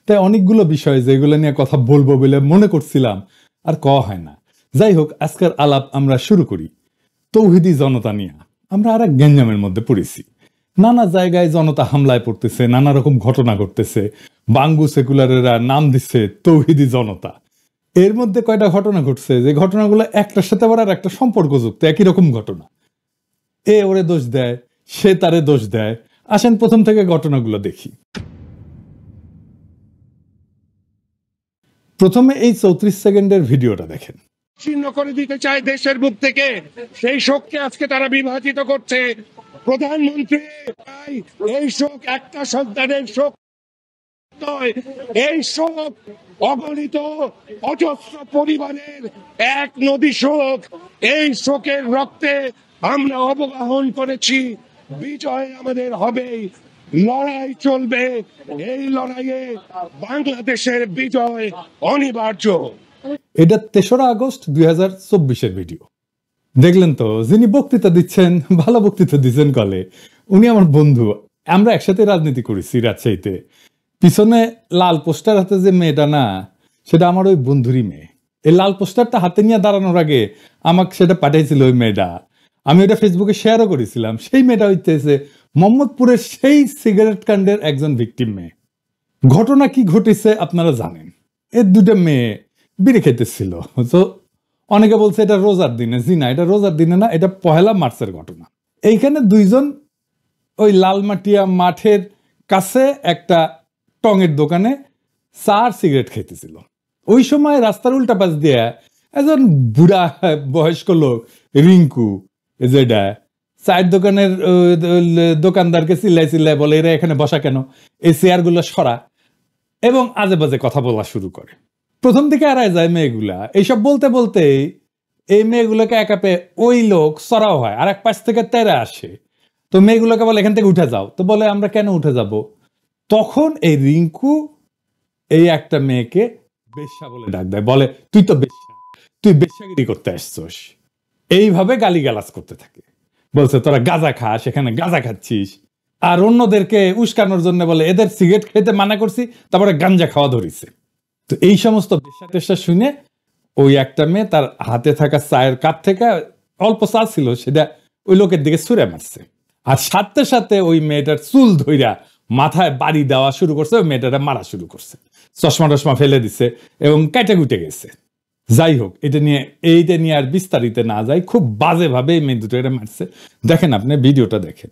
তাই অনেকগুলো বিষয় যেগুলো নিয়ে কথা বলবো বলে মনে করছিলাম আর কওয়া হয় না। যাই হোক, আজকের আলাপ আমরা শুরু করি তৌহিদি জনতা নিয়ে। আমরা আর এক গ্যাঞ্জামের মধ্যে পড়েছি। নানা জায়গায় জনতা হামলায় পড়তেছে, নানা রকম ঘটনা ঘটতেছে। বাঙ্গু সেকুলারেরা নাম দিচ্ছে তৌহিদি জনতা। এর মধ্যে কয়টা ঘটনা ঘটছে যে ঘটনাগুলো একটার সাথে আবার আর একটা সম্পর্কযুক্ত, একই রকম ঘটনা। এ ওরে দোষ দেয়, সে তারে দোষ দেয়। আসেন প্রথম থেকে ঘটনাগুলো দেখি। প্রথমে এই 34 সেকেন্ডের ভিডিওটা দেখেন। ছিন্ন করে দিতে চায় দেশের বুক থেকে, সেই শোককে আজকে তারা বিভাজিত করছে। প্রধানমন্ত্রী এই শোক একটা সন্তানের শোক নয়, এই শোক অগণিত অজস্র পরিবারের এক নদী শোক। এই শোকের রক্তে আমরা অবগাহন করেছি, বিজয় আমাদের হবেই, লড়াই চলবে। এই লড়াইয়ে বাংলাদেশের বিজয় অনিবার্য। এটা 3রা আগস্ট 2024-এর ভিডিও। দেখলেন তো, যিনি বক্তৃতা দিচ্ছেন, ভালো বক্তৃতা দিচ্ছেন কলে, উনি আমার বন্ধু। আমরা একসাথে রাজনীতি করেছি রাজশাহীতে। পিছনে লাল পোস্টার হাতে যে মেয়েটা না, সেটা আমার ওই বন্ধুরই মেয়ে। এই লাল পোস্টারটা হাতে নিয়ে দাঁড়ানোর আগে আমাকে সেটা পাঠিয়েছিল ওই মেয়েটা। আমি ওটা ফেসবুকে শেয়ারও করেছিলাম। সেই মেয়েটা হইতেছে মোহাম্মদপুরের সেই সিগারেট কাণ্ডের একজন ভিকটিম মেয়ে। ঘটনা কি ঘটেছে আপনারা জানেন। এর দুটো মেয়ে বিড়ি খেতেছিল। তো অনেকে বলছে এটা রোজার দিনে। জি না, এটা রোজার দিনে না, এটা 1 মার্চের ঘটনা। এইখানে দুইজন ওই লালমাটিয়া মাঠের কাছে একটা টঙের দোকানে চা আর সিগারেট খেতেছিল। ওই সময় রাস্তার উল্টা পাশ দিয়ে একজন বুড়া বয়স্ক লোক রিঙ্কু, যেটা চায়ের দোকানের দোকানদারকে চিল্লাই চিল্লাই বলে, এরা এখানে বসা কেন, এই চেয়ারগুলো সরা, এবং আজে বাজে কথা বলা শুরু করে। প্রথম দিকে এড়ায় যায় মেয়েগুলা। এইসব বলতে বলতে এই মেয়েগুলোকে একা পেয়ে ওই লোক সরাও হয়, আর এক পাশ থেকে তেরে আসে। তো মেয়েগুলোকে বলে এখান থেকে উঠে যাও। তো বলে আমরা কেন উঠে যাব? তখন এই রিঙ্কু এই একটা মেয়েকে বেশ্যা বলে ডাক দেয়, বলে তুই তো বেশ্যা, তুই বেশ্যাগিরি করতে আসছস। এইভাবে গালিগালাজ করতে থাকে। বলছে তোরা গাঁজা খাস, এখানে গাঁজা খাচ্ছিস। আর অন্যদেরকে উস্কানোর জন্য বলে এদের সিগারেট খেতে মানা করছি, তারপরে গাঞ্জা খাওয়া ধরিছে। তো এই সমস্ত বেশ্যা টেশ্যা শুনে ওই একটা মেয়ে তার হাতে থাকা চায়ের কাপ থেকে অল্প চা ছিল, সেটা ওই লোকের দিকে ছুঁড়ে মারছে। আর সাথে সাথে ওই মেয়েটার চুল ধইরা মাথায় বাড়ি দেওয়া শুরু করছে, ওই মেয়েটারা মারা শুরু করছে। চশমা টশমা ফেলে দিছে এবং কেটে কুটে গেছে। যাই হোক, এইটা নিয়ে আর বিস্তারিত না যাই, খুব বাজে ভাবে এই মেয়ে দুটো এটা মারছে। দেখেন, আপনি ভিডিওটা দেখেন।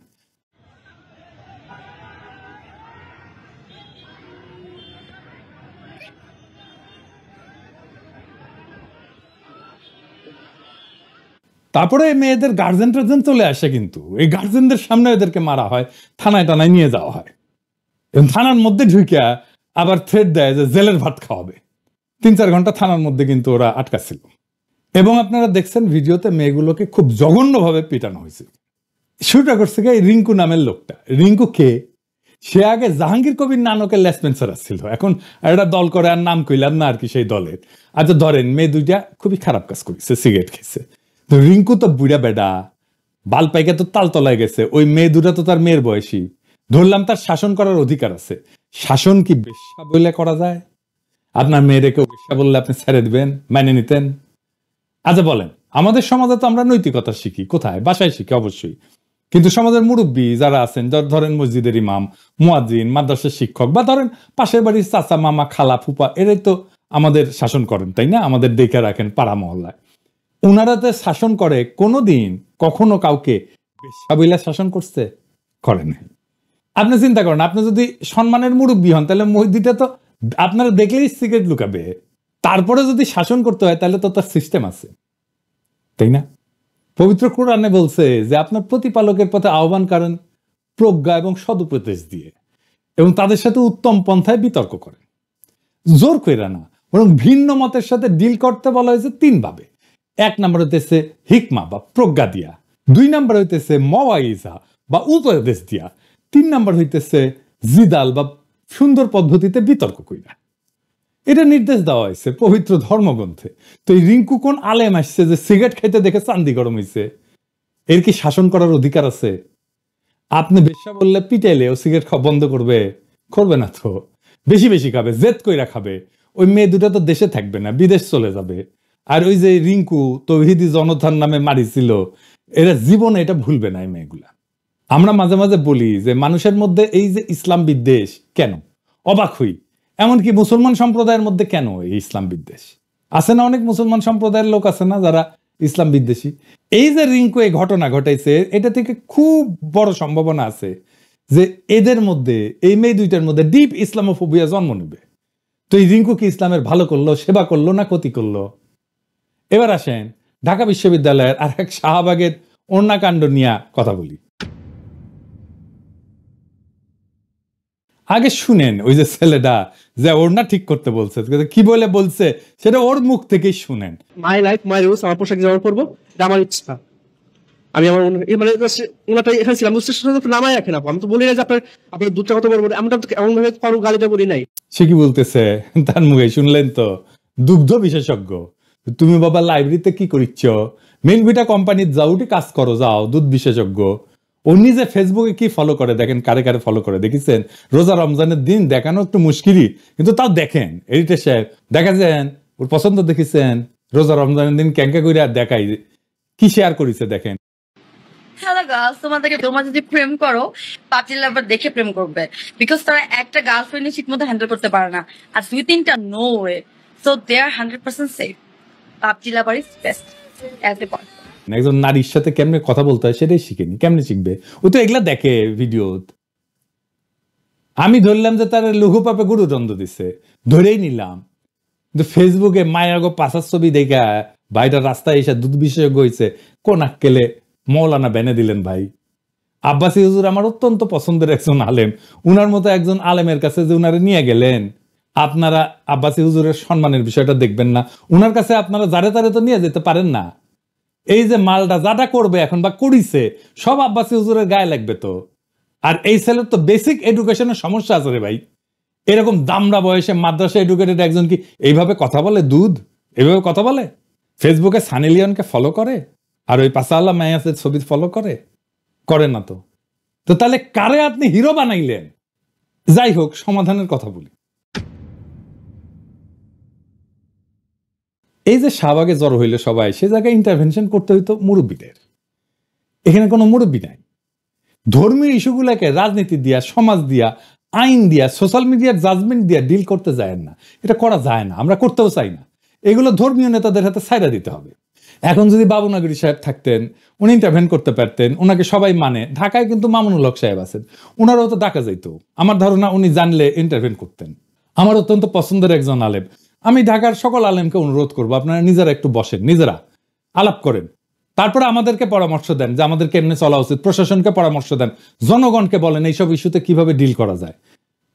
তারপরে মেয়েদের গার্জেন টার্জেন চলে আসে, কিন্তু এই গার্জেনদের সামনে এদেরকে মারা হয়, থানায় টানায় নিয়ে যাওয়া হয়। এবং থানার মধ্যে ঢুকিয়া আবার থ্রেট দেয় যে জেলের ভাত খাওয়াবে। 3-4 ঘন্টা থানার মধ্যে কিন্তু ওরা আটকা ছিল। এবং আপনারা দেখছেন ভিডিওতে মেয়েগুলোকে খুব জঘন্যভাবে পিটানো হয়েছে। শুরুটা করছে এই রিঙ্কু নামের লোকটা। রিঙ্কু কে? সে আগে জাহাঙ্গীর কবির নানকের লেসপেন্সার ছিল। এখন একটা দল করে, আর নাম কইলাম না আর কি সেই দলের। আচ্ছা ধরেন, মেয়ে দুইটা খুবই খারাপ কাজ করেছে, সিগারেট খেয়েছে। তো রিঙ্কু তো বুড়া বেডা, বাল পাইকে তো তালতলায় গেছে। ওই মেয়ে দুটা তো তার মেয়ের বয়সী। ধরলাম তার শাসন করার অধিকার আছে। শাসন কি বেশ্যা বলে করা যায়? আপনার মেয়েরে কেউ বেশ্যা বললে আপনি ছেড়ে দিবেন, মেনে নিতেন? আচ্ছা বলেন, আমাদের সমাজে তো আমরা নৈতিকতা শিখি কোথায়? বাসায় শিখি অবশ্যই। কিন্তু সমাজের মুরব্বী যারা আছেন, ধরেন মসজিদের ইমাম, মুয়াজ্জিন, মাদ্রাসার শিক্ষক, বা ধরেন পাশের বাড়ির চাচা, মামা, খালা, ফুপা, এরাই তো আমাদের শাসন করেন, তাই না? আমাদের দেখে রাখেন পাড়া মহল্লায়। ওনারা তো শাসন করে, কোনোদিন কখনো কাউকে বেশ্যা বইলা শাসন করছে? করেন। আপনি চিন্তা করেন, আপনি যদি সম্মানের মুরব্বী হন, তাহলে মসজিদে তো আপনারা দেখলেই সিগারেট লুকাবে। তারপরে যদি শাসন করতে হয়, তাহলে তো তার সিস্টেম আছে, তাই না? পবিত্র কোরআনে বলছে যে আপনার প্রতিপালকের পথে আহ্বান করেন প্রজ্ঞা এবং সদুপদেশ দিয়ে, এবং তাদের সাথে উত্তম পন্থায় বিতর্ক করেন। জোর কইরা না, বরং ভিন্ন মতের সাথে ডিল করতে বলা হয়েছে 3 ভাবে। 1 নম্বর হইতেছে হিকমা বা প্রজ্ঞা দিয়া, 2 নম্বর হইতেছে মওয়াইজা বা উপদেশ দিয়া, 3 নম্বর হইতেছে জিদাল বা সুন্দর পদ্ধতিতে বিতর্ক কইরা। এটা নির্দেশ দেওয়া হয়েছে পবিত্র ধর্মগ্রন্থে। তো এই রিঙ্কু কোন আলেম আসছে যে সিগারেট খাইতে দেখে চান্দি গরম হয়েছে? এর কি শাসন করার অধিকার আছে? আপনি বেশ্যা বললে পিটাইলে ও সিগারেট খাওয়া বন্ধ করবে? করবে না তো। বেশি বেশি খাবে, জেদ কইরা খাবে। ওই মেয়ে দুটো তো দেশে থাকবে না, বিদেশ চলে যাবে। আর ওই যে রিঙ্কু তৌহিদি জনতার নামে মারিছিল, এরা জীবনে এটা ভুলবে না এই মেয়েগুলা। আমরা মাঝে মাঝে বলি যে মানুষের মধ্যে এই যে ইসলাম বিদ্বেষ কেন, অবাক হই। এমনকি মুসলমান সম্প্রদায়ের মধ্যে কেন এই ইসলাম বিদ্বেষ আছে না? অনেক মুসলমান সম্প্রদায়ের লোক আছে না যারা ইসলাম বিদ্বেষী। এই যে রিঙ্কু এই ঘটনা ঘটাইছে, এটা থেকে খুব বড় সম্ভাবনা আছে যে এদের মধ্যে, এই মেয়ে দুইটার মধ্যে ডিপ ইসলামোফোবিয়া জন্ম নেবে। তো এই রিঙ্কু কি ইসলামের ভালো করলো, সেবা করলো না ক্ষতি করলো? এবার আসেন ঢাকা বিশ্ববিদ্যালয়ের আর এক শাহবাগের অন্যাকাণ্ড নিয়ে কথা বলি। আগে শুনেন ওই যে ছেলেটা যে ওড়না ঠিক করতে বলছে, কি বলে বলছে সেটা ওর মুখ থেকেই শুনেন। মাই লাইফ মাই রুলস, আমার পোশাক যেমন পরবো এটা আমার ইচ্ছা। আমি আমার মানে ওনাটাই এখানে ছিলাম, নামাই রাখেন আপু। আমি তো বলি না যে আপনার দুধটা কত বলবো, আমি তো এমন ভাবে কারো গালিটা বলি নাই। সে কি বলতেছে তার মুখে শুনলেন তো, দুগ্ধ বিশেষজ্ঞ। তুমি বাবা লাইব্রেরিতে কি করিচ্ছ? মিল্কভিটা কোম্পানির যাও, উঠে কাজ করো, যাও, দুধ বিশেষজ্ঞ। ও নিজে ফেসবুকে কি ফলো করে দেখেন, কারে কারে ফলো করে দেখেছেন? রোজা রমজানের দিন দেখানো একটু মুশকিলই, কিন্তু তাও দেখেন। এডিটর সাহেব দেখেছেন, ওর পছন্দ দেখেছেন? রোজা রমজানের দিন ক্যাঙ্কা করে দেখাই কি শেয়ার করেছে দেখেন। হ্যালো গার্লস, তোমরা যদি প্রেম করো, পাবজি লাভার দেখে প্রেম করবে, বিকজ তারা একটা গার্লফ্রেন্ড ঠিক মতো হ্যান্ডেল করতে পারে না, আর দুই তিনটা no way, so they are 100% safe. PUBG lover is best as a boy. একজন নারীর সাথে কেমনে কথা বলতে হয় সেটাই শিখেনি, কেমনে শিখবে? ও তো এগুলা দেখে ভিডিও। আমি ধরলাম যে তার লঘু পাপে গুরুদণ্ড দিছে, ধরেই নিলাম। কিন্তু ফেসবুকে মায়ের গো পাশার ছবি দেখা ভাইটা রাস্তায় এসে দুধ বিশেষজ্ঞ হয়েছে, কোন আক্কেলে মৌলানা বেনে দিলেন ভাই। আব্বাসী হুজুর আমার অত্যন্ত পছন্দের একজন আলেম, উনার মতো একজন আলেমের কাছে যে উনারে নিয়ে গেলেন, আপনারা আব্বাসী হুজুরের সম্মানের বিষয়টা দেখবেন না? উনার কাছে আপনারা যারে তারে তো নিয়ে যেতে পারেন না। এই যে মালটা যাটা করবে এখন বা করিছে, সব আব্বাসী হুজুরের গায়ে লাগবে তো। আর এই ছেলের তো বেসিক এডুকেশনের সমস্যা আছে রে ভাই। এরকম দামড়া বয়সে মাদ্রাসা এডুকেটেড একজন কি এইভাবে কথা বলে? দুধ এইভাবে কথা বলে? ফেসবুকে সানি লিওনকে ফলো করে আর ওই পাসাল্লাহ মায়াসের ছবি ফলো করে না তো। তো তাহলে কারে আপনি হিরো বানাইলেন? যাই হোক, সমাধানের কথা বলি। এই যে শাহবাগে জড়ো হইলে সবাই, সে জায়গায় ইন্টারভেনশন করতে হইতো মুরব্বীদের। এখানে কোনো মুরব্বী নাই। ধর্মীয় ইস্যুগুলোকে রাজনীতি দিয়া, সমাজ দিয়া, আইন দিয়া, সোশ্যাল মিডিয়ার জাজমেন্ট দিয়া ডিল করতে যায় না। এটা করা যায় না, আমরা করতেও চাই না। এগুলো ধর্মীয় নেতাদের হাতে ছাইড়া দিতে হবে। এখন যদি বাবুনগরী সাহেব থাকতেন, উনি ইন্টারভেন করতে পারতেন, ওনাকে সবাই মানে। ঢাকায় কিন্তু মামুনুল হক সাহেব আছেন, ওনারাও তো ডাকা যাইতো। আমার ধারণা উনি জানলে ইন্টারভেন করতেন। আমার অত্যন্ত পছন্দের একজন আলেম। আমি ঢাকার সকল আলেমকে অনুরোধ করবো, আপনারা নিজেরা একটু বসেন, নিজেরা আলাপ করেন, তারপরে আমাদেরকে পরামর্শ দেন যে আমাদের কেমনে চলা উচিত। প্রশাসনকে পরামর্শ দেন, জনগণকে বলেন এইসব ইস্যুতে কিভাবে ডিল করা যায়।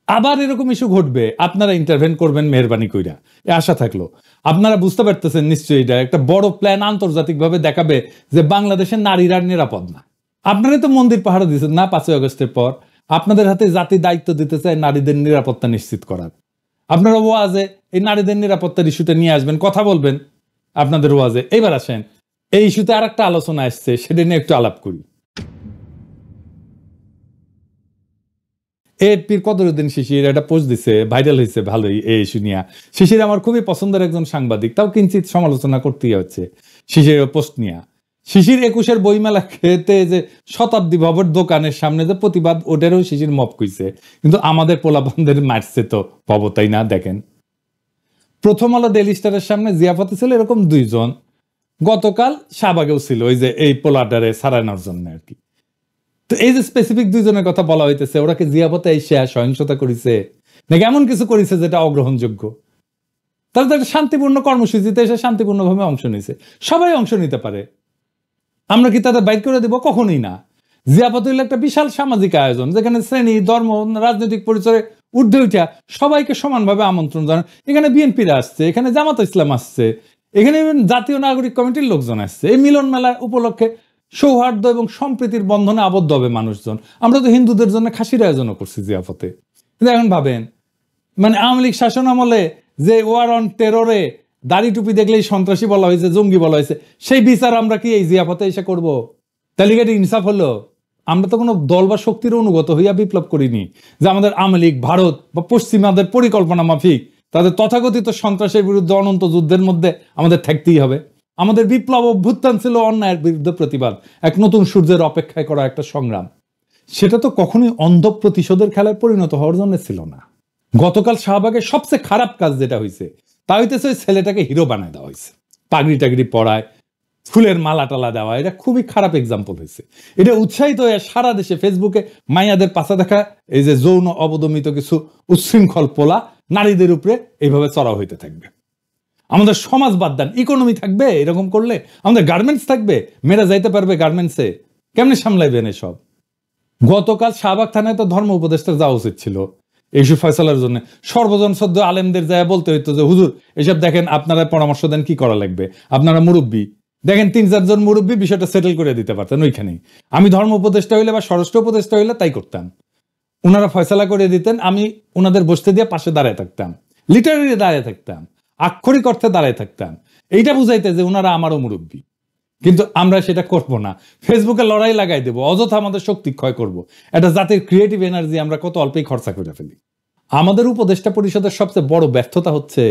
আবার এরকম ইস্যু ঘটবে, আপনারা ইন্টারভেন করবেন মেহরবানি কইরা, এ আশা থাকলো। আপনারা বুঝতে পারতেছেন নিশ্চয়ই এটা একটা বড় প্ল্যান, আন্তর্জাতিকভাবে দেখাবে যে বাংলাদেশের নারীরা নিরাপদ না। আপনারাই তো মন্দির পাহারা দিচ্ছেন না 5ই আগস্টের পর? আপনাদের হাতে জাতি দায়িত্ব দিতে চায় নারীদের নিরাপত্তা নিশ্চিত করার। আপনারা ওয়াজে এই নারীদের নিরাপত্তার ইস্যুটা নিয়ে আসবেন, কথা বলবেন আপনাদের ওয়াজে। এইবার আসেন এই ইস্যুতে আর একটা আলোচনা আসছে, সেটা নিয়ে একটু আলাপ করি। এপির কদরুদ্দিন শিশির একটা পোস্ট দিছে, ভাইরাল হয়েছে ভালোই এই ইস্যু নিয়ে। শিশির আমার খুবই পছন্দের একজন সাংবাদিক, তাও কিঞ্চিত সমালোচনা করতেই হচ্ছে শিশিরের পোস্ট নিয়ে। শিশির 21-এর বইমেলা খেতে যে শতাব্দী ভবর দোকানের সামনে যে প্রতিবাদ, ওটারও শিশির মপ কইছে, কিন্তু আমাদের পোলাপানদের মারছে তো ভব, তাই না? দেখেন, প্রথম আলো ডেইলি স্টারের সামনে জিয়াফতে ছিল এরকম 2 জন, গতকাল শাহবাগেও ছিল ওই যে এই পোলাটারে সারানোর জন্য আর কি। তো এই যে স্পেসিফিক 2 জনের কথা বলা হইতেছে, ওরা কি জিয়াফতে এসে সহিংসতা করেছে নাকি এমন কিছু করেছে যেটা অগ্রহণযোগ্য? তারা তো একটা শান্তিপূর্ণ কর্মসূচিতে এসে শান্তিপূর্ণভাবে অংশ নিয়েছে, সবাই অংশ নিতে পারে। আমরা কি তাদের বাইর করে দিব? কখনোই না। জিয়াফত হইল একটা বিশাল সামাজিক আয়োজন, যেখানে শ্রেণী, ধর্ম, রাজনৈতিক পরিচয়ে ঊর্ধ্বে উঠা সবাইকে সমানভাবে আমন্ত্রণ জানান। এখানে বিএনপিরা আসছে, এখানে জামাত ইসলাম আসছে, এখানে জাতীয় নাগরিক কমিটির লোকজন আসছে। এই মিলন মেলা উপলক্ষে সৌহার্দ্য এবং সম্প্রীতির বন্ধনে আবদ্ধ হবে মানুষজন। আমরা তো হিন্দুদের জন্য খাসির আয়োজনও করছি জিয়াফতে। কিন্তু এখন ভাবেন, মানে আওয়ামী লীগ শাসন আমলে যে ওয়ার অন টেররে দাড়ি টুপি দেখলেই সন্ত্রাসী বলা হয়েছে, জঙ্গি বলা হয়েছে, সেই বিচার আমরা কি এই জিয়াফতে এসে করবো? তাহলে এটা ইনসাফ হলো? আমরা তো কোনো দল বা শক্তির অনুগত হইয়া বিপ্লব করিনি যে আমাদের আওয়ামী লীগ, ভারত বা পশ্চিমাদের পরিকল্পনা মাফিক তাদের তথাকথিত সন্ত্রাসের বিরুদ্ধে অনন্ত যুদ্ধের মধ্যে আমাদের থাকতেই হবে। আমাদের বিপ্লব অভ্যুত্থান ছিল অন্যায়ের বিরুদ্ধে প্রতিবাদ, এক নতুন সূর্যের অপেক্ষায় করা একটা সংগ্রাম। সেটা তো কখনোই অন্ধ প্রতিশোধের খেলায় পরিণত হওয়ার জন্য ছিল না। গতকাল শাহবাগের সবচেয়ে খারাপ কাজ যেটা হয়েছে তা হইতেছে ওই ছেলেটাকে হিরো বানায় দেওয়া হয়েছে, পাগড়ি টাগড়ি পরায়, ফুলের মালা টালা দেওয়া, এটা খুবই খারাপ এক্সাম্পল হয়েছে। এটা উৎসাহিত হয়ে সারা দেশে ফেসবুকে মাইয়াদের পাশা দেখা এই যে যৌন অবদমিত কিছু উচ্ছৃঙ্খল পোলা নারীদের উপরে এইভাবে চড়াও হইতে থাকবে। আমাদের সমাজ বাদ দেন, ইকোনমি থাকবে এরকম করলে, আমাদের গার্মেন্টস থাকবে, মেয়েরা যাইতে পারবে গার্মেন্টসে, কেমনে সামলাইবেন এসব? গতকাল শাহবাগ থানায় তো ধর্ম উপদেষ্টা যাওয়া উচিত ছিল এইসব ফয়সালার জন্য। সর্বজন সদ্য আলেমদের যায় বলতে হইতো যে হুজুর এসব দেখেন, আপনারা পরামর্শ দেন কি করা লাগবে, আপনারা মুরব্বী, দেখেন 3-4 জন মুরব্বী বিষয়টা সেটেল করে দিতে পারতেন ওইখানেই। আমি ধর্ম উপদেষ্টা হইলে বা স্বরাষ্ট্র উপদেষ্টা হইলে তাই করতাম, ওনারা ফয়সালা করে দিতেন, আমি ওনাদের বসতে দিয়ে পাশে দাঁড়ায় থাকতাম, লিটারারি দাঁড়ায় থাকতাম, আক্ষরিক অর্থে দাঁড়ায় থাকতাম, এইটা বুঝাইতে যে ওনারা আমারও মুরব্বী। কিন্তু আমরা সেটা করব না, ফেসবুকে লড়াই লাগাই দেবো, অযথা আমাদের শক্তি ক্ষয় করব। একটা জাতির ক্রিয়েটিভ এনার্জি আমরা কত অল্পেই খরচা করে ফেলি। আমাদের উপদেষ্টা পরিষদের সবচেয়ে বড় ব্যর্থতা হচ্ছে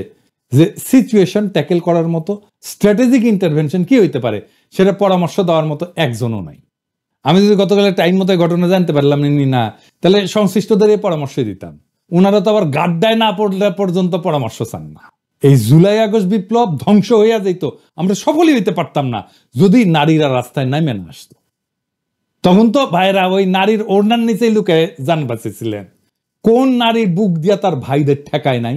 যে সিচুয়েশন ট্যাকেল করার মতো স্ট্র্যাটেজিক ইন্টারভেনশন কি হইতে পারে সেটা পরামর্শ দেওয়ার মতো একজনও নাই। আমি যদি গতকালের টাইম মতো ঘটনা জানতে পারলাম না, তাহলে সংশ্লিষ্টদের এই পরামর্শই দিতাম। ওনারা তো আবার গাড্ডায় না পড়লে পর্যন্ত পরামর্শ চান না। এই জুলাই আগস্ট বিপ্লব ধ্বংস হইয়া যেত, আমরা সফলই হইতে পারতাম না যদি নারীরা রাস্তায় নামে না আসতো। তখন তো ভাইরা ওই নারীর ওড়নার নিচেই লুকে যান বাঁচেছিলেন। কোন নারীর বুক দিয়া তার ভাইদের ঠেকায় নাই?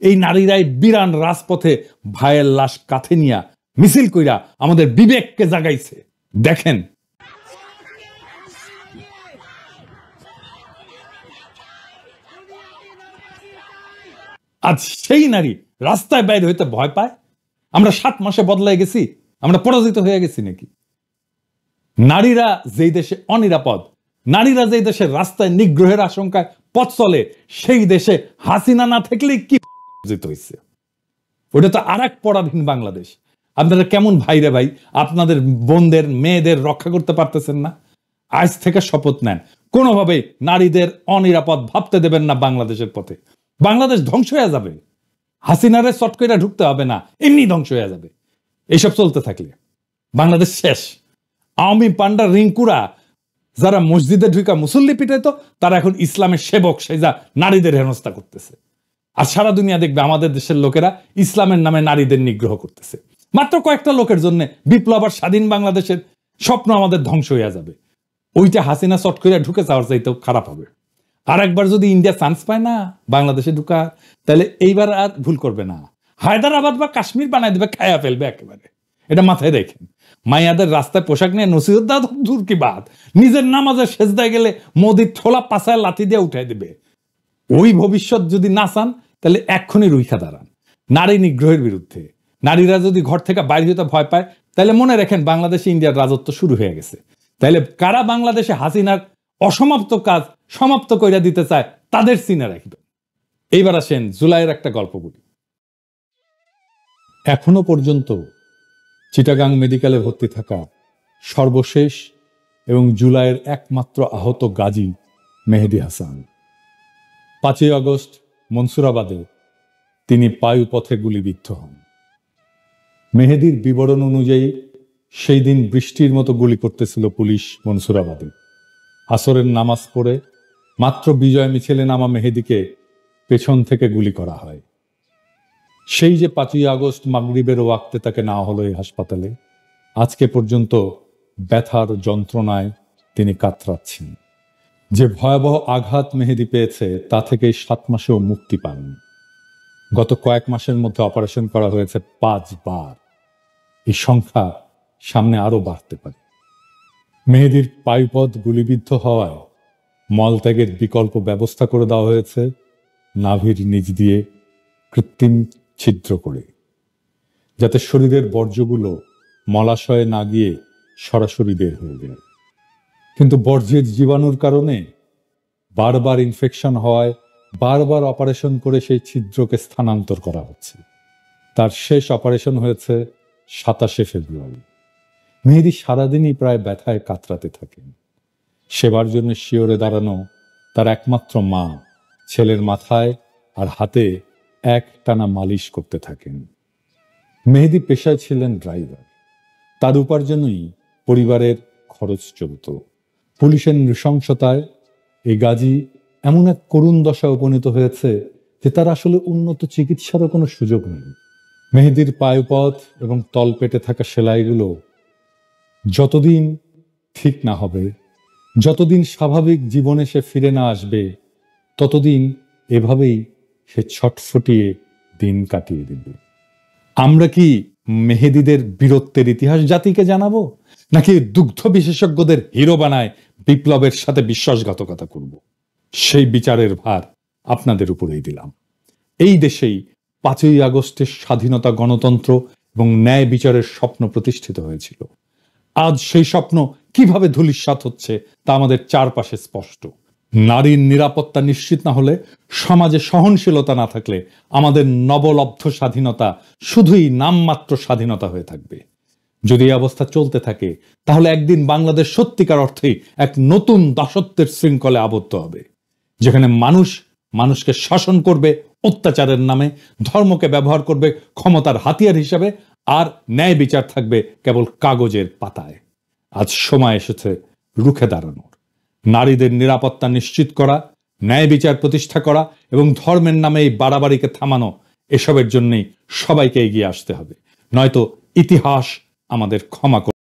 এই নারীরাই বিরান রাজপথে ভাইয়ের লাশ কাঁধে নিয়া মিছিল কইরা আমাদের বিবেককে জাগাইছে। দেখেন, আজ সেই নারী রাস্তায় বাইরে হইতে ভয় পায়। আমরা 7 মাসে বদলাই গেছি, আমরা পরাজিত হয়ে গেছি নাকি? নারীরা যেই দেশে অনিরাপদ, নারীরা যেই দেশে রাস্তায় নিগ্রহের আশঙ্কায় পথ চলে, সেই দেশে হাসিনা না থাকলেই কি হয়েছে? ওটা তো আর এক পরাধীন বাংলাদেশ। আপনারা কেমন ভাইরে ভাই, আপনাদের বোনদের মেয়েদের রক্ষা করতে পারতেছেন না? আজ থেকে শপথ নেন, কোনোভাবেই নারীদের অনিরাপদ ভাবতে দেবেন না বাংলাদেশের পথে। বাংলাদেশ ধ্বংস হয়ে যাবে, হাসিনারে চট করে ঢুকতে হবে না, এমনি ধ্বংস হয়ে যাবে। এইসব চলতে থাকলে বাংলাদেশ শেষ। আওয়ামী পান্ডা রিঙ্কুরা যারা মসজিদে ঢুকা মুসল্লি পিটাইতো, তারা এখন ইসলামের সেবক সেজা নারীদের হেনস্থা করতেছে। আর সারা দুনিয়া দেখবে আমাদের দেশের লোকেরা ইসলামের নামে নারীদের নিগ্রহ করতেছে। মাত্র কয়েকটা লোকের জন্য বিপ্লব আর স্বাধীন বাংলাদেশের স্বপ্ন আমাদের ধ্বংস হয়ে যাবে। ওইটা হাসিনা চট করে ঢুকে যাওয়ার চাইতেও খারাপ হবে। আর একবার যদি ইন্ডিয়া চান্স পায় না বাংলাদেশে ঢুকা, তাহলে এইবার আর ভুল করবে না, হায়দ্রাবাদ বা কাশ্মীর বানায় দেবে, খায়া ফেলবে একেবারে। এটা মাথায় রেখেন। মাইয়াদের রাস্তায় পোশাক নিয়ে নসিহত দাও দূর কি বাদ, নিজের নামাজের সেজদায় গেলে মোদির ঠোলা পাছায় লাথি দিয়ে উঠাই দেবে। ওই ভবিষ্যৎ যদি না চান তাহলে এক্ষুনি রুইখা দাঁড়ান নারী নিগ্রহের বিরুদ্ধে। নারীরা যদি ঘর থেকে বাইরে হতে ভয় পায়, তাহলে মনে রাখেন বাংলাদেশে ইন্ডিয়ার রাজত্ব শুরু হয়ে গেছে। তাহলে কারা বাংলাদেশে হাসিনার অসমাপ্ত কাজ সমাপ্ত কইরা দিতে চায় তাদের চিনে রাখবেন। এইবার আসেন জুলাইয়ের একটা গল্প বলি। এখনো পর্যন্ত চিটাগাং মেডিকেলে ভর্তি থাকা সর্বশেষ এবং জুলাইয়ের একমাত্র আহত গাজী মেহেদী হাসান। 5ই আগস্ট মনসুরাবাদে তিনি পায়ুপথে গুলিবিদ্ধ হন। মেহেদীর বিবরণ অনুযায়ী সেই দিন বৃষ্টির মতো গুলি করতেছিল পুলিশ মনসুরাবাদে। আসরের নামাজ পড়ে মাত্র বিজয় মিছিলে নামা মেহেদীকে পেছন থেকে গুলি করা হয়। সেই যে 5ই আগস্ট মাগরিবের ওয়াক্তে তাকে নেওয়া হলো এই হাসপাতালে, আজকে পর্যন্ত ব্যথার যন্ত্রণায় তিনি কাতরাচ্ছেন। যে ভয়াবহ আঘাত মেহেদী পেয়েছে তা থেকে 7 মাসেও মুক্তি পাননি। গত কয়েক মাসের মধ্যে অপারেশন করা হয়েছে 5 বার। এই সংখ্যা সামনে আরো বাড়তে পারে। মেহেদীর পায়ুপথ গুলিবিদ্ধ হওয়ায় মলত্যাগের বিকল্প ব্যবস্থা করে দেওয়া হয়েছে নাভির নিচ দিয়ে কৃত্রিম ছিদ্র করে, যাতে শরীরের বর্জ্যগুলো মলাশয়ে না গিয়ে সরাসরি বের হয়ে যায়। কিন্তু বর্জ্যের জীবাণুর কারণে বারবার ইনফেকশন হওয়ায় বারবার অপারেশন করে সেই ছিদ্রকে স্থানান্তর করা হচ্ছে। তার শেষ অপারেশন হয়েছে 27শে ফেব্রুয়ারি। মেহেদী সারাদিনই প্রায় ব্যথায় কাতরাতে থাকেন। সেবার জন্য শিওরে দাঁড়ানো তার একমাত্র মা ছেলের মাথায় আর হাতে এক টানা মালিশ করতে থাকেন। মেহেদী পেশায় ছিলেন ড্রাইভার, তার উপার্জনই পরিবারের খরচ চলত। পুলিশের নৃশংসতায় এই গাজী এমন এক করুণ দশায় উপনীত হয়েছে যে তার আসলে উন্নত চিকিৎসারও কোনো সুযোগ নেই। মেহেদীর পায়ুপথ এবং তলপেটে থাকা সেলাইগুলো যতদিন ঠিক না হবে, যতদিন স্বাভাবিক জীবনে সে ফিরে না আসবে, ততদিন এভাবেই সে ছটফটিয়ে দিন কাটিয়ে দেবে। আমরা কি মেহেদীদের বীরত্বের ইতিহাস জাতিকে জানাবো, নাকি দুগ্ধ বিশেষজ্ঞদের হিরো বানায় বিপ্লবের সাথে বিশ্বাসঘাতকতা করব? সেই বিচারের ভার আপনাদের উপরেই দিলাম। এই দেশেই 5ই আগস্টের স্বাধীনতা, গণতন্ত্র এবং ন্যায় বিচারের স্বপ্ন প্রতিষ্ঠিত হয়েছিল। আজ সেই স্বপ্ন কিভাবে ধূলিসাৎ হচ্ছে তা আমাদের চারপাশে স্পষ্ট। নারীর নিরাপত্তা নিশ্চিত না হলে, সমাজে সহনশীলতা না থাকলে আমাদের নবলব্ধ স্বাধীনতা শুধুই নামমাত্র স্বাধীনতা হয়ে থাকবে। যদি এই অবস্থা চলতে থাকে, তাহলে একদিন বাংলাদেশ সত্যিকার অর্থেই এক নতুন দাসত্বের শৃঙ্খলে আবদ্ধ হবে, যেখানে মানুষ মানুষকে শাসন করবে অত্যাচারের নামে, ধর্মকে ব্যবহার করবে ক্ষমতার হাতিয়ার হিসাবে, আর ন্যায় বিচার থাকবে কেবল কাগজের পাতায়। আজ সময় এসেছে রুখে দাঁড়ানোর, নারীদের নিরাপত্তা নিশ্চিত করা, ন্যায় বিচার প্রতিষ্ঠা করা এবং ধর্মের নামে এই বাড়াবাড়িকে থামানো। এসবের জন্যই সবাইকে এগিয়ে আসতে হবে, নয়তো ইতিহাস আমাদের ক্ষমা